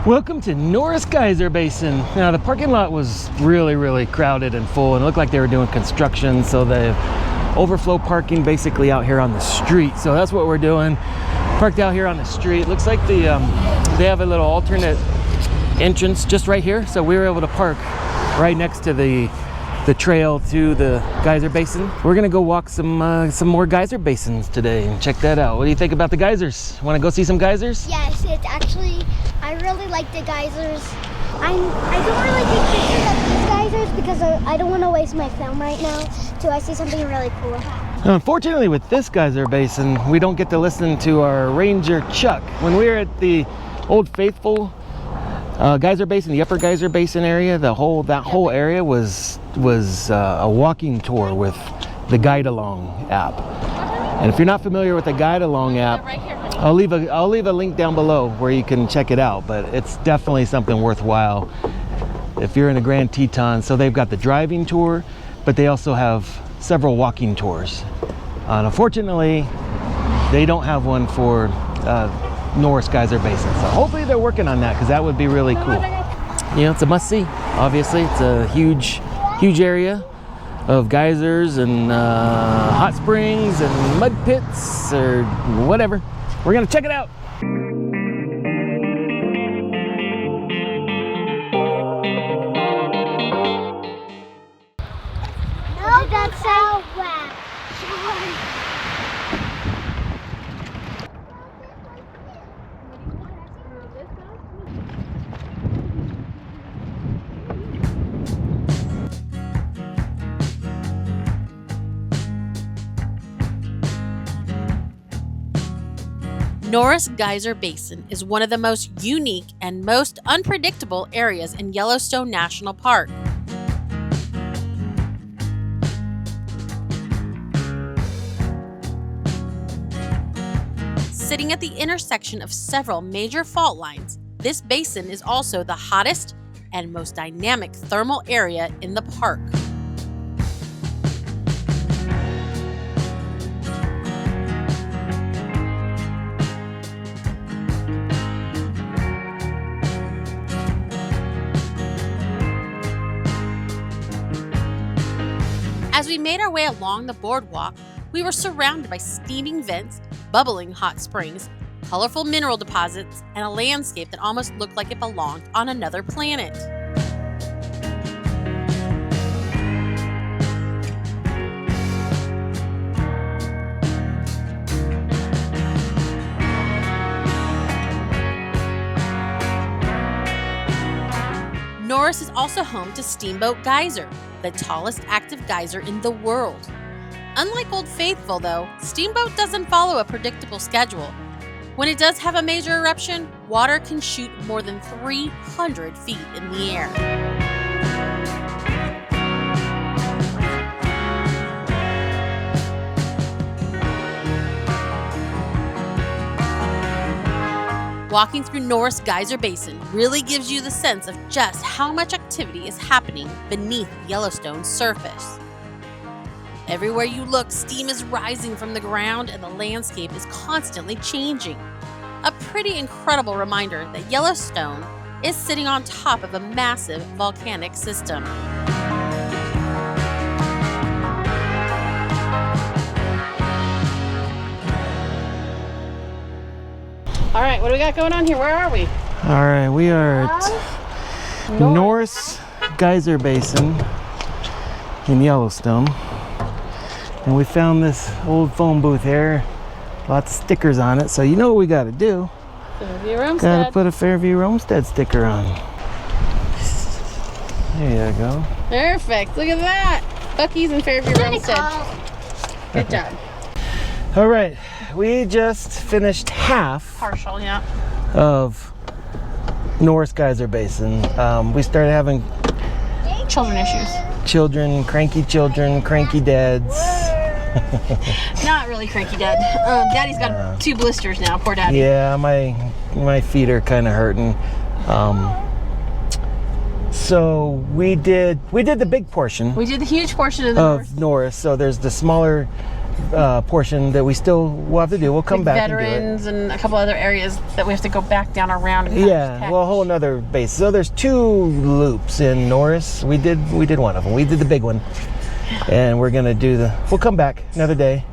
Welcome to Norris Geyser Basin. Now the parking lot was really crowded and full, and it looked like they were doing construction, so the overflow parking basically out here on the street. So that's what we're doing, parked out here on the street. Looks like they have a little alternate entrance just right here, so we were able to park right next to the trail to the geyser basin. We're gonna go walk some more geyser basins today and check that out. What do you think about the geysers? Want to go see some geysers? Yes, it's actually, I really like the geysers. I don't really take pictures of these geysers because I don't want to waste my film right now till I see something really cool. Unfortunately, with this geyser basin, we don't get to listen to our ranger Chuck. When we were at the Old Faithful geyser basin, the Upper Geyser Basin area, that whole area was a walking tour with the Guide Along app. And if you're not familiar with the Guide Along app, I'll leave a link down below where you can check it out. But it's definitely something worthwhile if you're in the Grand Teton. So they've got the driving tour, but they also have several walking tours. Unfortunately, they don't have one for Norris Geyser Basin. So hopefully they're working on that, because that would be really cool. Yeah, it's a must-see. Obviously, it's a huge area of geysers and hot springs and mud pits or whatever. We're gonna check it out. What did that say? Norris Geyser Basin is one of the most unique and most unpredictable areas in Yellowstone National Park. Sitting at the intersection of several major fault lines, this basin is also the hottest and most dynamic thermal area in the park. As we made our way along the boardwalk, we were surrounded by steaming vents, bubbling hot springs, colorful mineral deposits, and a landscape that almost looked like it belonged on another planet. Norris is also home to Steamboat Geyser, the tallest active geyser in the world. Unlike Old Faithful, though, Steamboat doesn't follow a predictable schedule. When it does have a major eruption, water can shoot more than 300 feet in the air. Walking through Norris Geyser Basin really gives you the sense of just how much activity is happening beneath Yellowstone's surface. Everywhere you look, steam is rising from the ground and the landscape is constantly changing. A pretty incredible reminder that Yellowstone is sitting on top of a massive volcanic system. All right, what do we got going on here? Where are we? All right, we are at Norris Geyser Basin in Yellowstone. And we found this old phone booth here. Lots of stickers on it, so you know what we gotta do. Fairview Roamstead. Gotta put a Fairview Roamstead sticker on. There you go. Perfect, look at that. Buc-ee's and Fairview Roamstead. Good job. All right, we just finished half Partial, yeah. of Norris Geyser Basin. We started having Children issues. cranky dads. Not really cranky dad. Daddy's got 2 blisters now, poor daddy. Yeah, my feet are kind of hurting. So we did the big portion. We did the huge portion of the Norris. So there's the smaller portion that we'll have to do. We'll come like back veterans and a couple other areas that we have to go back down around. And yeah, well, a whole nother base. So there's 2 loops in Norris. We did one of them. We did the big one, and we're gonna do we'll come back another day.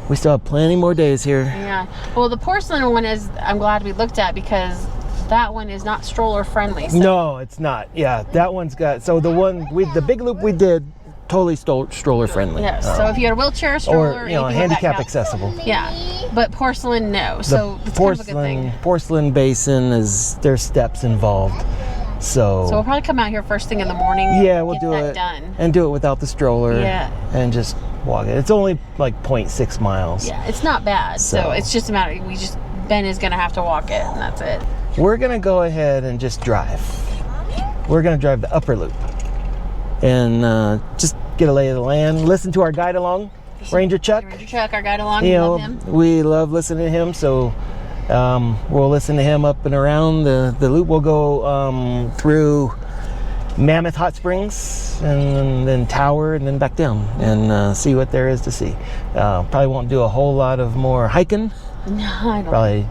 We still have plenty more days here. Yeah. Well, the porcelain one I'm glad we looked at, because that one is not stroller friendly. So. No, it's not. Yeah, that one's got. So the big loop we did, totally stroller friendly. Yeah. So if you had a wheelchair, stroller, or handicap accessible. Yeah. But porcelain, no. So it's kind of a good thing. Porcelain basin there's steps involved. So we'll probably come out here first thing in the morning. Yeah, we'll do it done. And do it without the stroller. Yeah. And just walk it. It's only like 0.6 miles. Yeah, it's not bad. So it's just a matter. Ben is gonna have to walk it, and that's it. We're gonna go ahead and just drive. We're gonna drive the upper loop and just get a lay of the land. Listen to our guide along, Ranger Chuck. Ranger Chuck, our guide along. We love him. We love listening to him. So we'll listen to him up and around the loop. We'll go through Mammoth Hot Springs and then Tower and then back down and see what there is to see. Probably won't do a whole lot of more hiking. No, I don't. Probably.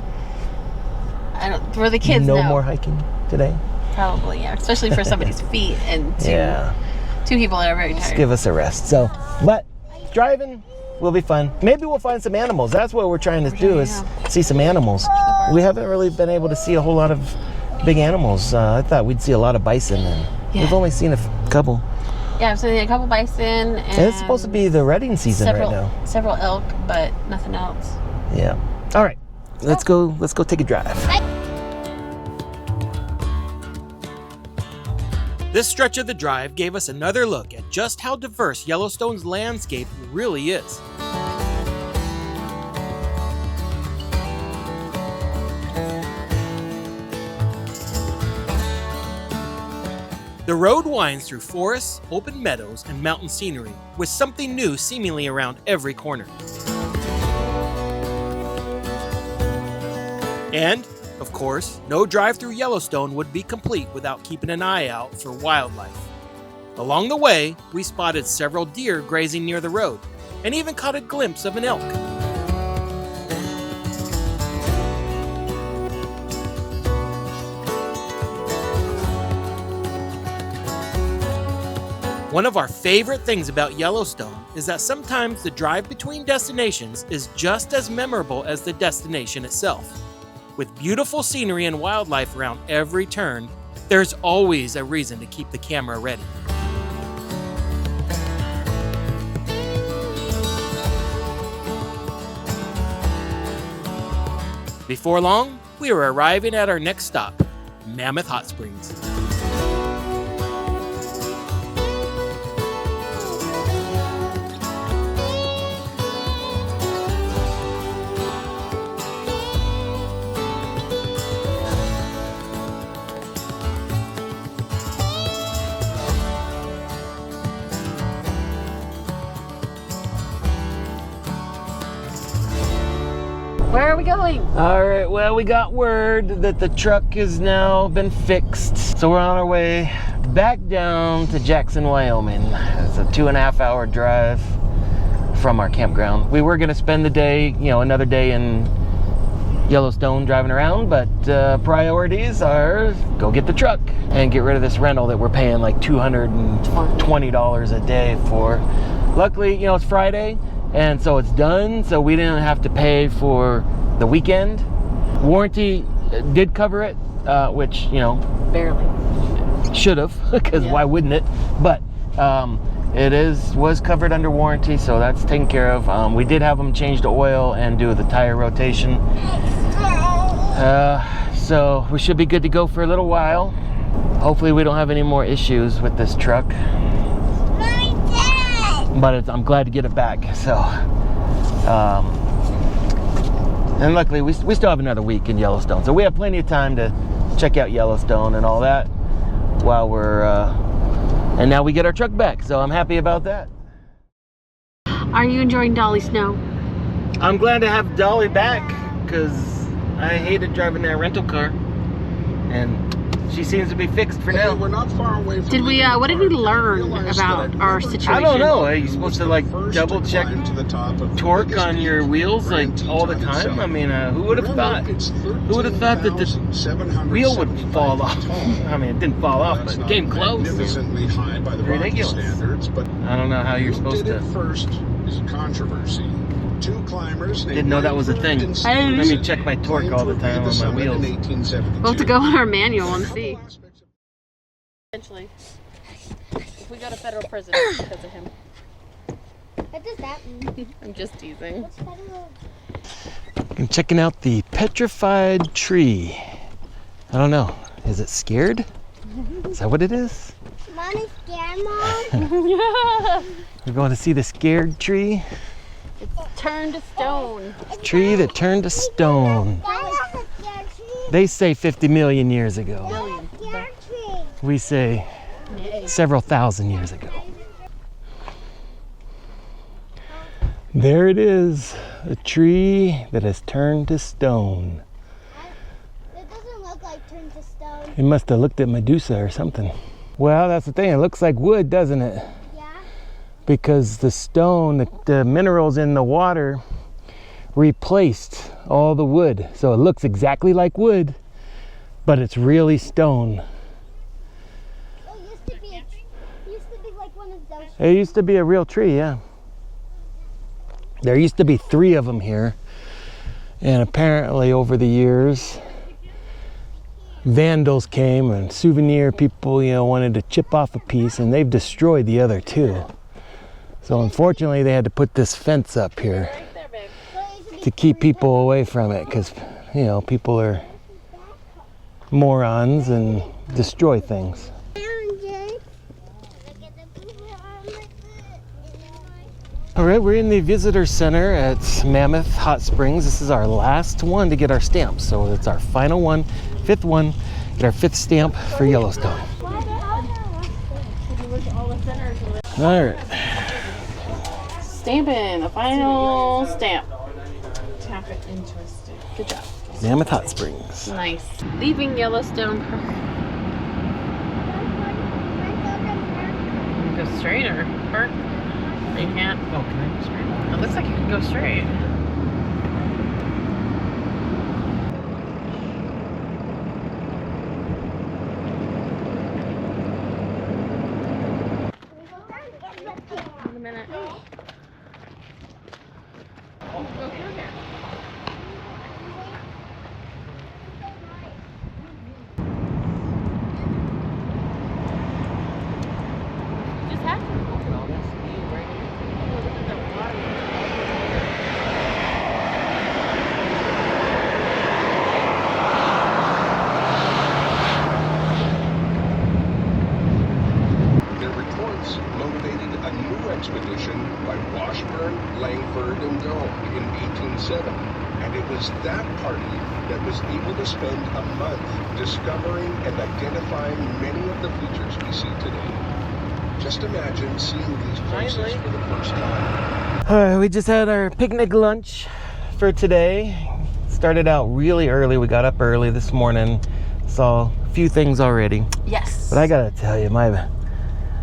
I don't. For the kids, no more hiking today. Probably, yeah. Especially for somebody's feet and two people that are very tired. Just give us a rest. So, but driving will be fun. Maybe we'll find some animals. That's what we're trying to do is see some animals. We haven't really been able to see a whole lot of big animals. I thought we'd see a lot of bison, and we've only seen a couple. Yeah, I've seen a couple bison, and it's supposed to be the rutting season right now. Several elk, but nothing else. Yeah. All right. Let's go take a drive. This stretch of the drive gave us another look at just how diverse Yellowstone's landscape really is. The road winds through forests, open meadows, and mountain scenery, with something new seemingly around every corner. And, of course, no drive through Yellowstone would be complete without keeping an eye out for wildlife. Along the way, we spotted several deer grazing near the road, and even caught a glimpse of an elk. One of our favorite things about Yellowstone is that sometimes the drive between destinations is just as memorable as the destination itself. With beautiful scenery and wildlife around every turn, there's always a reason to keep the camera ready. Before long, we were arriving at our next stop, Mammoth Hot Springs. Where are we going? All right, well, we got word that the truck has now been fixed. So we're on our way back down to Jackson, Wyoming. It's a 2.5 hour drive from our campground. We were gonna spend the day, another day in Yellowstone driving around, but priorities are go get the truck and get rid of this rental that we're paying like $220 a day for. Luckily, it's Friday, and so it's done, so we didn't have to pay for the weekend. Warranty did cover it, which, Barely. should have, because why wouldn't it? But it was covered under warranty, so that's taken care of. We did have them change the oil and do the tire rotation. So we should be good to go for a little while. Hopefully we don't have any more issues with this truck. But I'm glad to get it back. So, and luckily we still have another week in Yellowstone, so we have plenty of time to check out Yellowstone and all that while we're. And now we get our truck back, so I'm happy about that. Are you enjoying Dolly Snow? I'm glad to have Dolly back because I hated driving that rental car, and she seems to be fixed for now. We're not far away from Did we, what did we learn about our situation? I don't know. Are you supposed to like double check torque on your wheels like all the time? I mean, who would have thought? Who would have thought that the wheel would fall off? I mean, it didn't fall off, but it came close. Ridiculous. I don't know how you're supposed to. First is controversy. Two climbers Didn't know that was a thing. Let me check my torque all the time on my wheels. We'll have to go on our manual and see. Eventually, if we go to federal prison it's because of him. What does that mean? I'm just teasing. What's federal? I'm checking out the petrified tree. I don't know. Is it scared? Is that what it is? Mommy's scared, Mom? Yeah. We're going to see the scared tree. It's turned to stone. Tree that turned to stone. That was a scared tree. They say 50 million years ago. Billion. Scared tree. We say several thousand years ago. There it is, a tree that has turned to stone. It doesn't look like turned to stone. It must have looked at Medusa or something. Well, that's the thing. It looks like wood, doesn't it? Yeah? Because the stone, the minerals in the water replaced all the wood. So it looks exactly like wood, but it's really stone. Oh, it used to be like one of those. It used to be a real tree, yeah. There used to be 3 of them here. And apparently over the years, vandals came and souvenir people, wanted to chip off a piece, and they've destroyed the other 2. So unfortunately, they had to put this fence up here to keep people away from it, because people are morons and destroy things. All right, we're in the visitor center at Mammoth Hot Springs. This is our last one to get our stamp, so it's our final one, 5th one. Get our 5th stamp for Yellowstone. All right. Stamping the final stamp. Tap it interesting. Good job. Mammoth Hot Springs. Nice. Leaving Yellowstone Park. Go straight or park? You can't. Oh, can I go straight? It looks like you can go straight. In a minute. Go through there. You just have to. Expedition by Washburn, Langford, and Doane in 1807, and it was that party that was able to spend a month discovering and identifying many of the features we see today. Just imagine seeing these places for the first time. All right, we just had our picnic lunch for today. Started out really early. We got up early this morning. Saw a few things already. Yes. But I gotta tell you,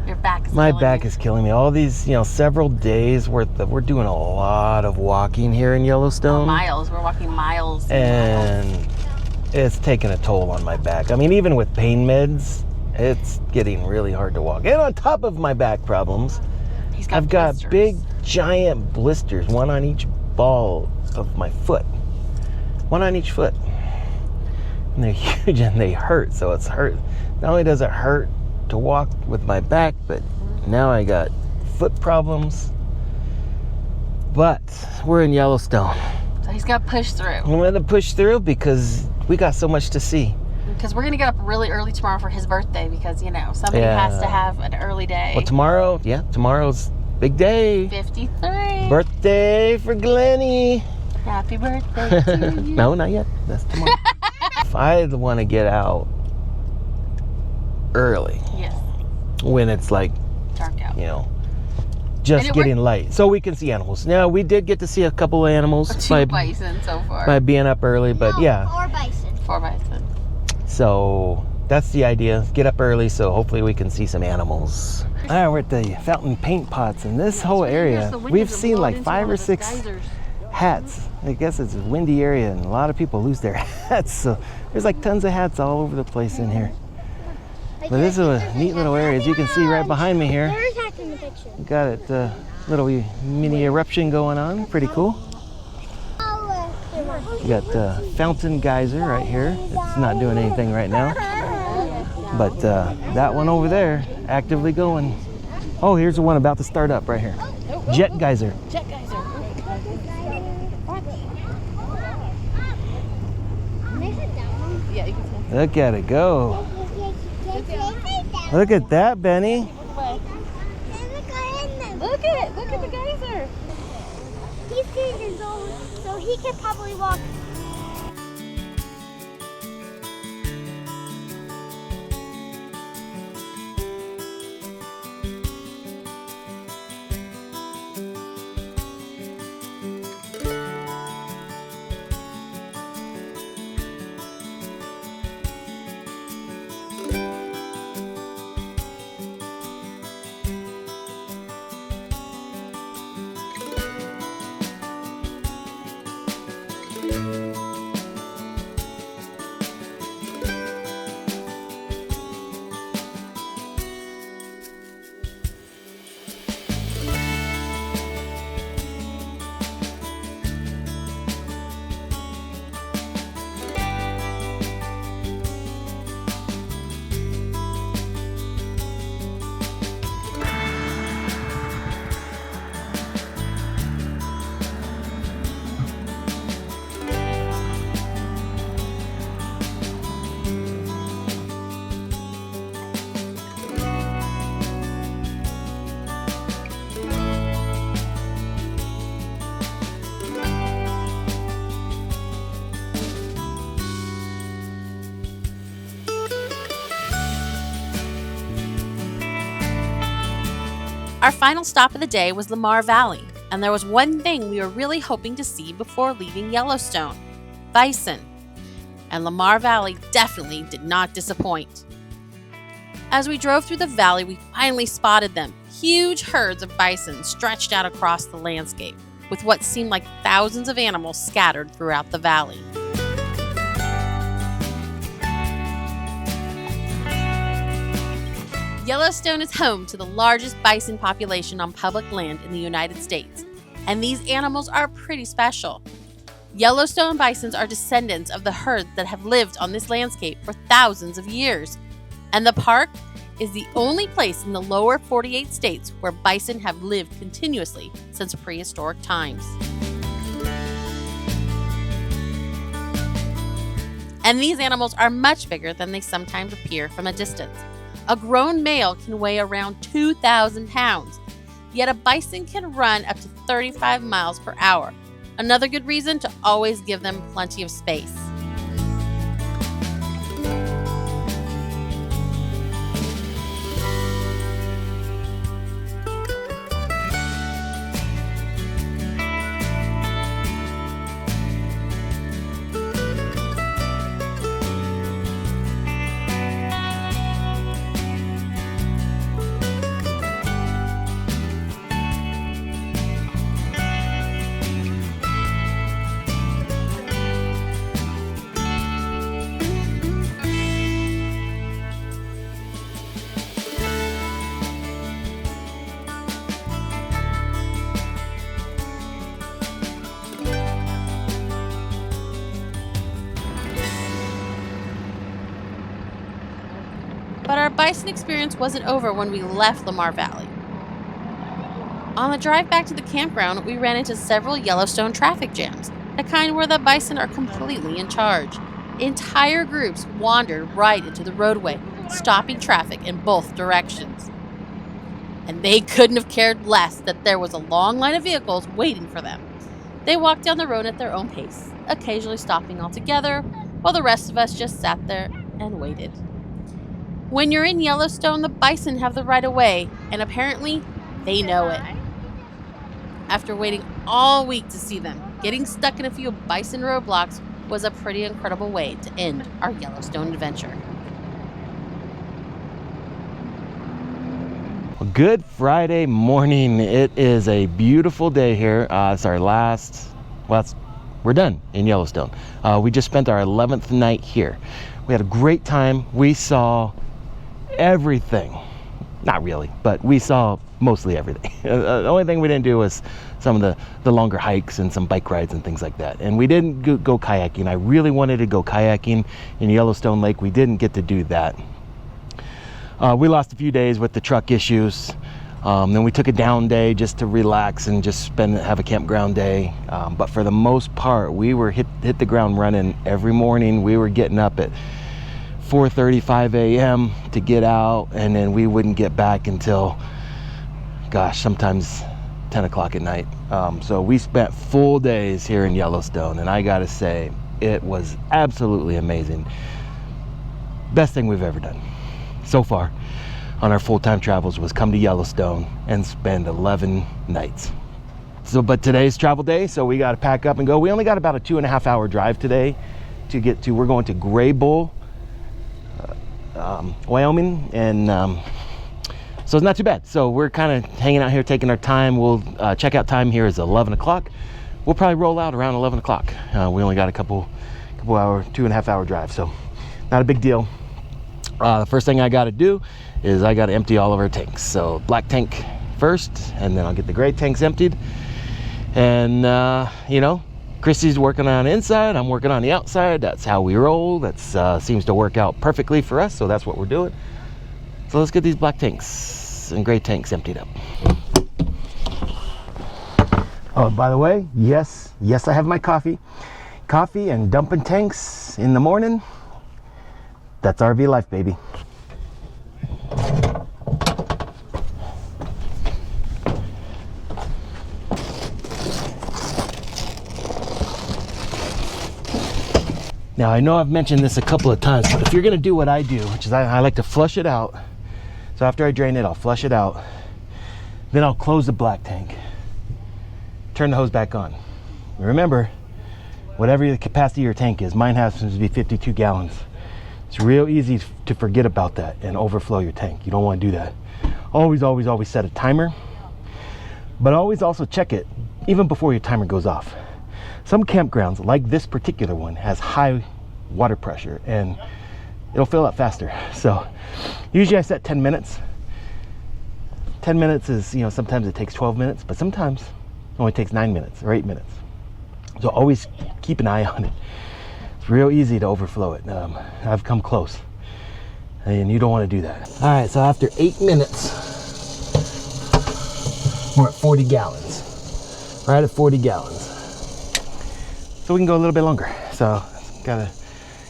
Your back is my back is killing me. All these, several days worth of, we're doing a lot of walking here in Yellowstone. Miles. We're walking miles. And it's taking a toll on my back. I mean, even with pain meds, it's getting really hard to walk. And on top of my back problems, I've got big, giant blisters, one on each ball of my foot. One on each foot. And they're huge and they hurt, so it's hurt. Not only does it hurt to walk with my back, but now I got foot problems. But we're in Yellowstone. So he's got to push through. I'm going to push through because we got so much to see. Because we're going to get up really early tomorrow for his birthday because, somebody has to have an early day. Well, tomorrow's big day. 53. Birthday for Glennie. Happy birthday to you. No, not yet. That's tomorrow. If I want to get out early. Yes. When it's like dark out. Just getting light. So we can see animals. Now, we did get to see a couple of animals. 2 bison so far. By being up early, but no, yeah. 4 bison. 4 bison. So that's the idea. Get up early so hopefully we can see some animals. All right, we're at the fountain paint pots, and this whole area, we've seen like 5 or 6 hats. I guess it's a windy area and a lot of people lose their hats, so there's like tons of hats all over the place in here. But this is a neat little area, as you can see right behind me here. There's hats in the picture. Got it, little mini eruption going on, pretty cool. You got Fountain Geyser right here. It's not doing anything right now. But that one over there, actively going. Oh, here's the one about to start up right here. Jet Geyser. Jet Geyser. Yeah, you can see. Look at it go. Look at that, Benny. Look at it. Look at the geyser. He's 10 years old, so he could probably walk. Our final stop of the day was Lamar Valley, and there was one thing we were really hoping to see before leaving Yellowstone: bison. And Lamar Valley definitely did not disappoint. As we drove through the valley, we finally spotted them, huge herds of bison stretched out across the landscape, with what seemed like thousands of animals scattered throughout the valley. Yellowstone is home to the largest bison population on public land in the United States, and these animals are pretty special. Yellowstone bisons are descendants of the herds that have lived on this landscape for thousands of years, and the park is the only place in the lower 48 states where bison have lived continuously since prehistoric times. And these animals are much bigger than they sometimes appear from a distance. A grown male can weigh around 2,000 pounds, yet a bison can run up to 35 miles per hour. Another good reason to always give them plenty of space. But our bison experience wasn't over when we left Lamar Valley. On the drive back to the campground, we ran into several Yellowstone traffic jams, the kind where the bison are completely in charge. Entire groups wandered right into the roadway, stopping traffic in both directions. And they couldn't have cared less that there was a long line of vehicles waiting for them. They walked down the road at their own pace, occasionally stopping altogether, while the rest of us just sat there and waited. When you're in Yellowstone, the bison have the right of way, and apparently, they know it. After waiting all week to see them, getting stuck in a few bison roadblocks was a pretty incredible way to end our Yellowstone adventure. Good Friday morning. It is a beautiful day here. It's our last, we're done in Yellowstone. We just spent our 11th night here. We had a great time. We saw everything. Not really, but we saw mostly everything. The only thing we didn't do was some of the longer hikes and some bike rides and things like that. And we didn't go kayaking. I really wanted to go kayaking in Yellowstone Lake. We didn't get to do that. We lost a few days with the truck issues. Then we took a down day just to relax and just have a campground day. But for the most part, we were hit the ground running every morning. We were getting up at 4:35 a.m. to get out, and then we wouldn't get back until, gosh, sometimes 10 o'clock at night. So we spent full days here in Yellowstone, and I gotta say, it was absolutely amazing. Best thing we've ever done so far on our full-time travels was come to Yellowstone and spend 11 nights. So, but today's travel day, so we got to pack up and go. We only got about a 2.5 hour drive today to get to. We're going to Gray Bull, Wyoming, and so it's not too bad. So we're kind of hanging out here, taking our time. We'll checkout time here is 11 o'clock. We'll probably roll out around 11 o'clock. We only got a couple hour, 2.5 hour drive, so not a big deal. The first thing I got to do is I got to empty all of our tanks. So black tank first, and then I'll get the gray tanks emptied. And you know, Christy's working on the inside, I'm working on the outside. That's how we roll. That seems to work out perfectly for us, so that's what we're doing. So let's get these black tanks and gray tanks emptied up. Oh, by the way, yes, I have my coffee and dumping tanks in the morning. That's RV life, baby. Now, I know I've mentioned this a couple of times, but if you're gonna do what I do, which is I like to flush it out. So after I drain it, I'll flush it out. Then I'll close the black tank, turn the hose back on. Remember, whatever the capacity of your tank is, mine happens to be 52 gallons. It's real easy to forget about that and overflow your tank. You don't want to do that. Always set a timer, but always also check it even before your timer goes off. Some campgrounds, like this particular one, has high water pressure and it'll fill up faster. So usually I set 10 minutes. 10 minutes is, you know, sometimes it takes 12 minutes, but sometimes it only takes 9 minutes or 8 minutes. So always keep an eye on it. It's real easy to overflow it. I've come close, and you don't want to do that. All right, so after 8 minutes, we're at 40 gallons. Right at 40 gallons. So we can go a little bit longer. So gotta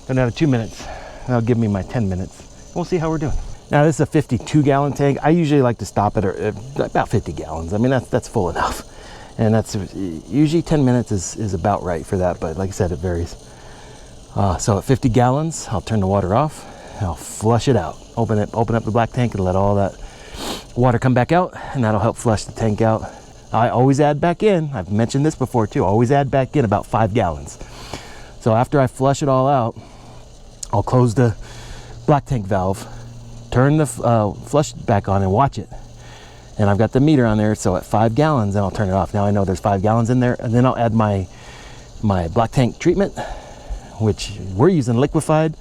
go down to 2 minutes. That'll give me my 10 minutes. We'll see how we're doing. Now this is a 52 gallon tank. I usually like to stop at about 50 gallons. I mean, that's full enough. And that's usually 10 minutes is about right for that, but like I said, it varies. So at 50 gallons, I'll turn the water off. I'll flush it out. Open up the black tank and let all that water come back out, and that'll help flush the tank out. I always add back in, I've mentioned this before too, always add back in about 5 gallons. So after I flush it all out, I'll close the black tank valve, turn the flush back on and watch it. And I've got the meter on there, so at 5 gallons, then I'll turn it off. Now I know there's 5 gallons in there, and then I'll add my black tank treatment, which we're using liquefied.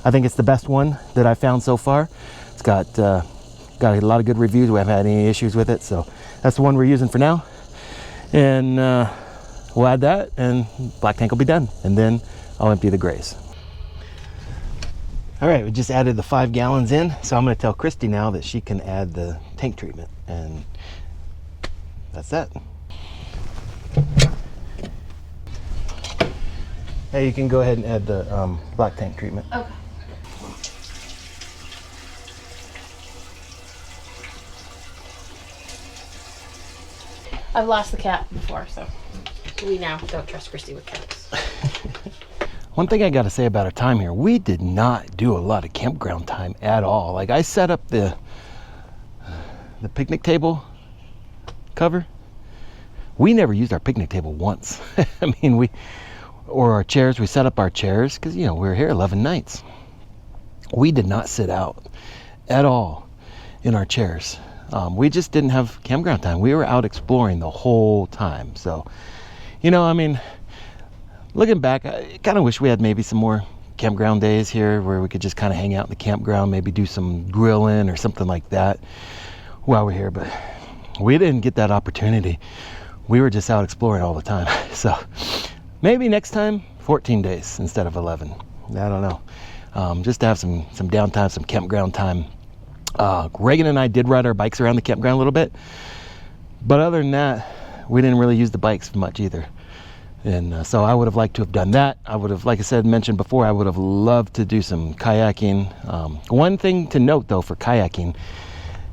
I think it's the best one that I've found so far. It's got a lot of good reviews. We haven't had any issues with it, so that's the one we're using for now. And we'll add that, and black tank will be done. And then I'll empty the grays. All right, we just added the 5 gallons in, so I'm going to tell Christy now that she can add the tank treatment, and that's that. Hey, you can go ahead and add the black tank treatment. Okay. I've lost the cat before, so we now don't trust Christy with cats. One thing I got to say about our time here, we did not do a lot of campground time at all. Like, I set up the picnic table cover. We never used our picnic table once. I mean, or our chairs, we set up our chairs because, you know, we were here 11 nights. We did not sit out at all in our chairs. We just didn't have campground time. We were out exploring the whole time. So, you know, I mean, looking back, I kind of wish we had maybe some more campground days here where we could just kind of hang out in the campground, maybe do some grilling or something like that while we're here. But we didn't get that opportunity. We were just out exploring all the time. So maybe next time 14 days instead of 11. I don't know. Just to have some downtime, some campground time. Reagan and I did ride our bikes around the campground a little bit, but other than that, we didn't really use the bikes much either. And so I would have liked to have done that. I would have, like I said, mentioned before, I would have loved to do some kayaking. One thing to note though for kayaking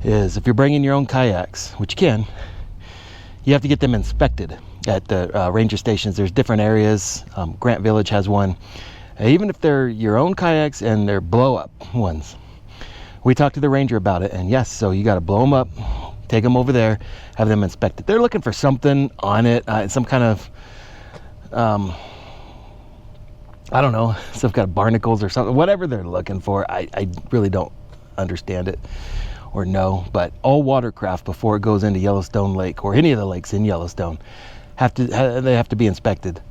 is if you're bringing your own kayaks, which you can, you have to get them inspected at the ranger stations. There's different areas. Grant Village has one. Even if they're your own kayaks and they're blow up ones. We talked to the ranger about it, and yes, so you got to blow them up, take them over there, have them inspected. They're looking for something on it, some kind of, I don't know, some kind of barnacles or something, whatever they're looking for. I really don't understand it or know, but all watercraft before it goes into Yellowstone Lake or any of the lakes in Yellowstone they have to be inspected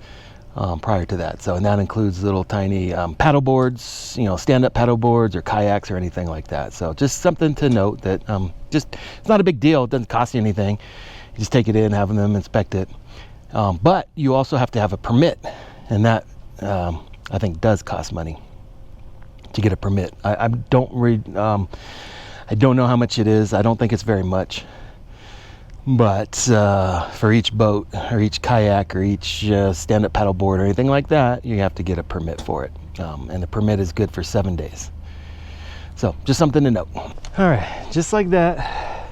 prior to that. So, and that includes little tiny paddle boards, you know, stand-up paddle boards or kayaks or anything like that. So just something to note that just, it's not a big deal. It doesn't cost you anything. You just take it in, have them inspect it. But you also have to have a permit, and that I think does cost money to get a permit. I don't know how much it is. I don't think it's very much. But for each boat or each kayak or each stand-up paddle board or anything like that, you have to get a permit for it. And the permit is good for 7 days. So just something to note. All right, just like that,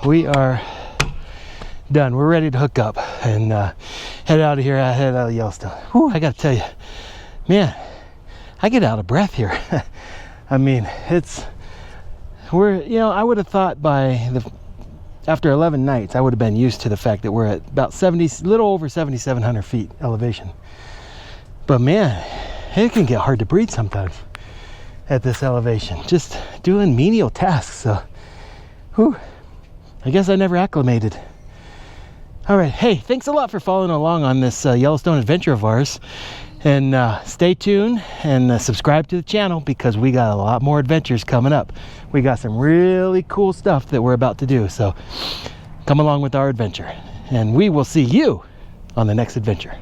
we are done. We're ready to hook up and head out of here. I head out of Yellowstone. Whew, I got to tell you, man, I get out of breath here. I mean, I would have thought after 11 nights, I would have been used to the fact that we're at about little over 7,700 feet elevation. But man, it can get hard to breathe sometimes at this elevation, just doing menial tasks. So, whew, I guess I never acclimated. All right, hey, thanks a lot for following along on this Yellowstone adventure of ours. And stay tuned and subscribe to the channel because we got a lot more adventures coming up. We got some really cool stuff that we're about to do. So come along with our adventure and we will see you on the next adventure.